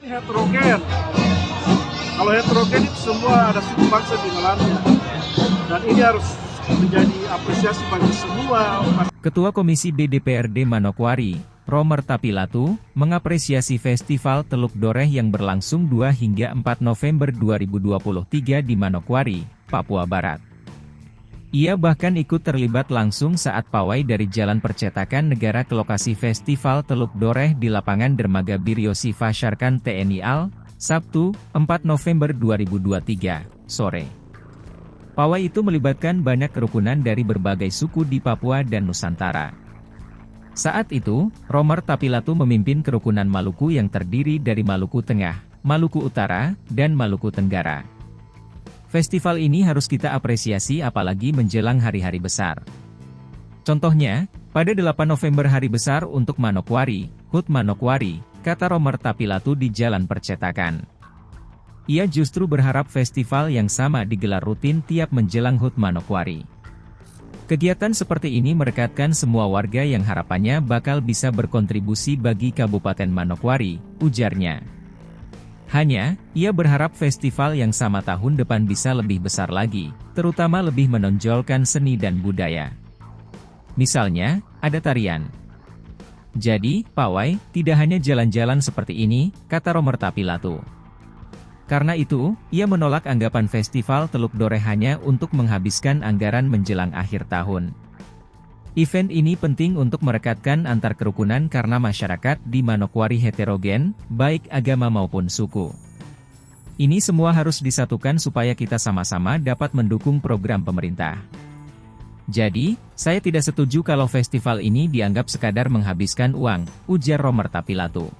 ini heterogen. Kalau heterogen itu semua ada suku bangsa di dalamnya. Dan ini harus menjadi apresiasi bagi semua. Ketua Komisi B DPRD Manokwari, Romer Tapilatu, mengapresiasi Festival Teluk Doreh yang berlangsung 2 hingga 4 November 2023 di Manokwari, Papua Barat. Ia bahkan ikut terlibat langsung saat pawai dari Jalan Percetakan Negara ke lokasi Festival Teluk Doreh di lapangan Dermaga Biryosi Fasyarkan TNI AL, Sabtu, 4 November 2023, sore. Pawai itu melibatkan banyak kerukunan dari berbagai suku di Papua dan Nusantara. Saat itu, Romer Tapilatu memimpin kerukunan Maluku yang terdiri dari Maluku Tengah, Maluku Utara, dan Maluku Tenggara. Festival ini harus kita apresiasi apalagi menjelang hari-hari besar. Contohnya, pada 8 November hari besar untuk Manokwari, HUT Manokwari, kata Romer Tapilatu di Jalan Percetakan. Ia justru berharap festival yang sama digelar rutin tiap menjelang HUT Manokwari. Kegiatan seperti ini merekatkan semua warga yang harapannya bakal bisa berkontribusi bagi Kabupaten Manokwari, ujarnya. Hanya, ia berharap festival yang sama tahun depan bisa lebih besar lagi, terutama lebih menonjolkan seni dan budaya. Misalnya, ada tarian. Jadi, pawai, tidak hanya jalan-jalan seperti ini, kata Romer Tapilatu. Karena itu, ia menolak anggapan festival Teluk Doreh hanya untuk menghabiskan anggaran menjelang akhir tahun. Event ini penting untuk merekatkan antar kerukunan karena masyarakat di Manokwari heterogen, baik agama maupun suku. Ini semua harus disatukan supaya kita sama-sama dapat mendukung program pemerintah. Jadi, saya tidak setuju kalau festival ini dianggap sekadar menghabiskan uang, ujar Romer Tapilatu.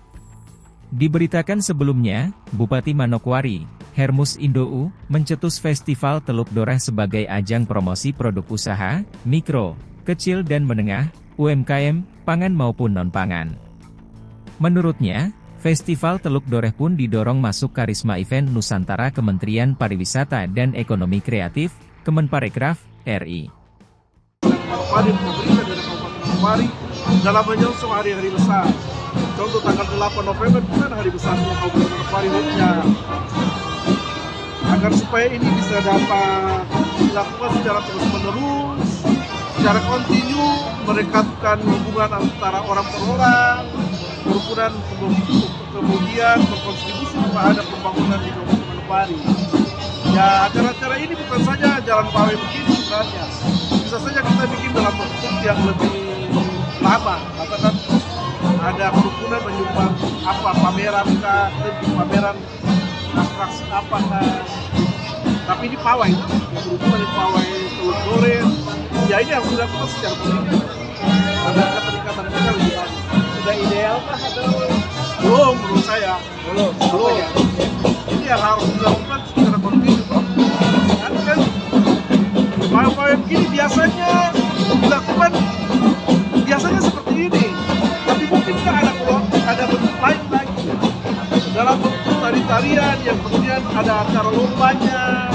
Diberitakan sebelumnya, Bupati Manokwari, Hermus Indou, mencetus Festival Teluk Doreh sebagai ajang promosi produk usaha, mikro, kecil dan menengah, UMKM, pangan maupun non-pangan. Menurutnya, Festival Teluk Doreh pun didorong masuk Karisma Event Nusantara Kementerian Pariwisata dan Ekonomi Kreatif, Kemenparekraf, RI. Manokwari, pemerintah dari Kabupaten Manokwari dalam menyongsong hari-hari besar. Contoh tanggal 8 November bukan hari besarnya Kabupaten Manokwari HUT-nya. Agar supaya ini bisa dapat dilakukan secara terus-menerus, secara kontinu, merekatkan hubungan antara orang per orang, kerukunan kemudian berkontribusi terhadap pembangunan di Kabupaten Manokwari. Ya, acara-acara ini bukan saja jalan pawai begini sebenarnya. Bisa saja kita bikin dalam bentuk yang lebih lama, katakan ada kerukunan menyumbang apa pameran kah, pameran atraksi apa kah. Tapi ini pawai, kerukunan di pawai Teluk Doreh. Ya ini harus dilakukan secara politik. Ada peningkatan kita lebih bagus. Sudah ideal kah atau belum? Menurut saya belum. Ini yang harus dilakukan secara politik. Kan pawai begini biasanya dilakukan seperti ini. Tapi mungkin kan ada bentuk lain lagi. Dalam bentuk tari-tarian yang kemudian ada acara lombanya,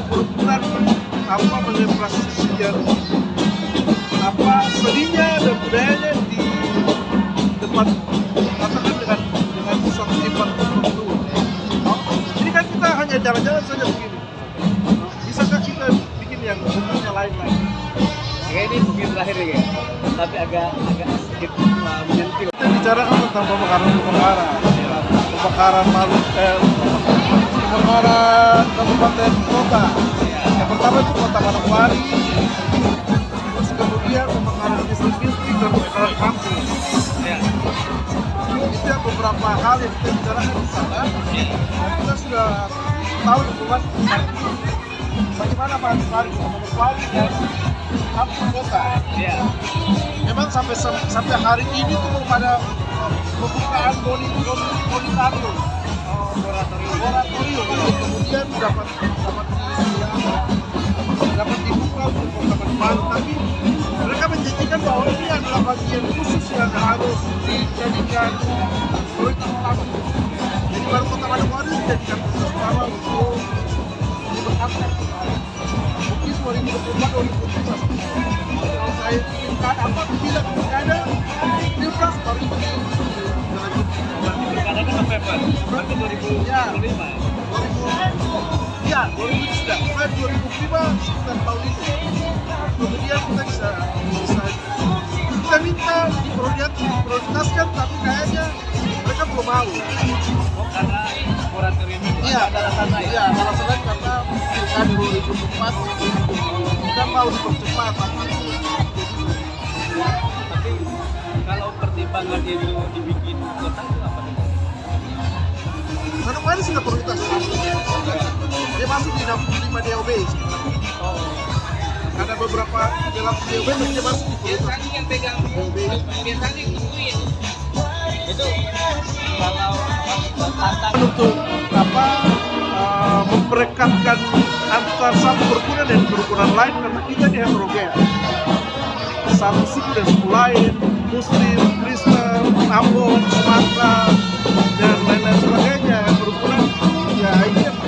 kerukunan mengekspresikan seninya dan budayanya di tempat katakan dengan suatu event tertentu. Ini kan kita hanya jalan-jalan saja begini. Bisakah kita bikin yang bentuknya lain lagi? ini mungkin terakhir ya, tapi agak sedikit menyentil. Kita bicarakan tentang pemekaran kabupaten kota. Yang pertama itu kota Manokwari, terus kemudian pemekaran distrik-distrik dan pemekaran kampus. Itu yang beberapa hal yang kita bicarakan di sana. Dan kita sudah tahu teman bagaimana Manokwari dan kampus kota. Memang sampai hari ini tuh belum ada pembukaan moratorium. Kemudian dapat dibuka untuk pembangunan baru, tapi mereka menjanjikan bahwa ini adalah bagian khusus yang harus dijadikan prioritas utama. Jadi baru kota Manokwari dijadikan khusus utama untuk diberangkatkan. Mungkin 2024-2025. Kalau saya inginkan apa tidak ada pilpres baru itu. Ada kan November, berarti 2025. Ya, 2000 sudah. Mulai 2005 sekitar tahun itu. Kemudian kita bisa kita minta diprioritaskan, tapi kayaknya mereka belum mau. Oh, karena moratorium itu Iya, ada alasannya ya? iya, alasannya karena pilkada 2004 kita mau dipercepat. Tapi kalau pertimbangannya itu dibikin kota itu apa nih? Manokwari sudah prioritas. Dia masuk di 65 DOB. Oh, Ada beberapa dalam DOB tapi dia masuk di prioritas. yang pegang DOB. biasanya nungguin itu kalau tantang Untuk apa memperekatkan antar satu kerukunan dan kerukunan lain karena kita di heterogen. Satu suku dan suku lain, Muslim, Kristen, Ambon, Sumatera, dan lain-lain sebagainya. Kerukunan ya ini yang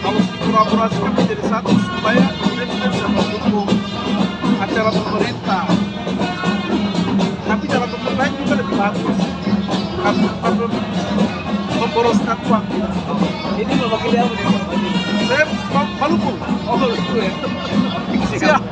harus dikolaborasikan menjadi satu supaya kemudian kita bisa mendukung acara pemerintah. Tapi dalam bentuk lain juga lebih bagus. Karena memboroskan uang. ini mewakili apa nih? Saya Maluku. Oh, itu ya. Siap.